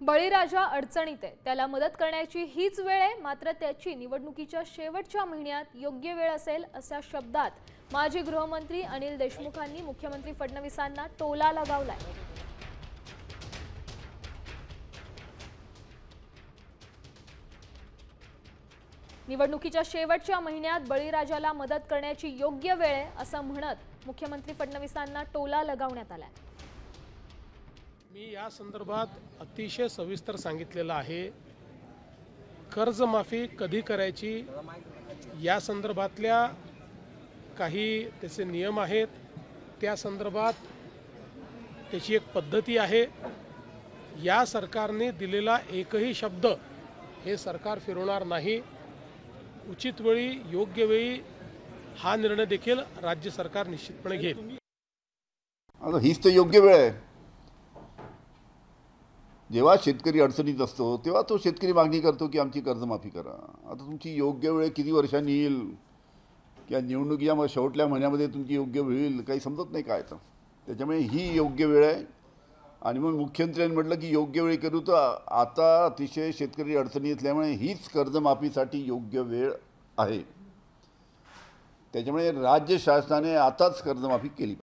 बळीराजा अडचणीत आहे, त्याला मदत करण्याची हीच वेळ आहे, मात्र त्याची निवडणुकीच्या शेवटच्या महिन्यात योग्य वेळ असेल अशा शब्दात माजी गृहमंत्री अनिल देशमुखांनी मुख्यमंत्री फडणवीसांना टोला लगावलाय। निवडणुकीच्या शेवटच्या महिन्यात बळीराजाला मदत करण्याची योग्य वेळ आहे असं म्हणत मुख्यमंत्री फडणवीसांना टोला लगावण्यात आलाय। मी या संदर्भात अतिशय सविस्तर सांगितलेलं आहे। कर्जमाफी कधी करायची या संदर्भातल्या काही त्याचे नियम आहेत, त्या संदर्भात त्याची एक पद्धती आहे। या सरकारने दिलेला एकही शब्द हे सरकार फिरवणार नाही। उचित वेळी योग्य वेळी हा निर्णय देखील राज्य सरकार निश्चितपणे घेईल। आता हीच तर योग्य वेळ आहे। जेव्हा शेतकरी अडचणीत असतो तेव्हा तो शेतकरी मागणी करतो की आमची कर्जमाफी करा। आता तुमची योग्य वेळ किती वर्षांनी येईल किंवा निवडणुकीच्या शेवटल्या महिन्यामध्ये तुमची योग्य वेळ येईल काही समजत नाही काय। तर त्याच्यामुळे ही योग्य वेळ आहे। आणि मग मुख्यमंत्र्यांनी म्हटलं की योग्य वेळ करू, तर आता अतिशय शेतकरी अडचणी असल्यामुळे हीच कर्जमाफीसाठी योग्य वेळ आहे। त्याच्यामुळे राज्य शासनाने आताच कर्जमाफी केली।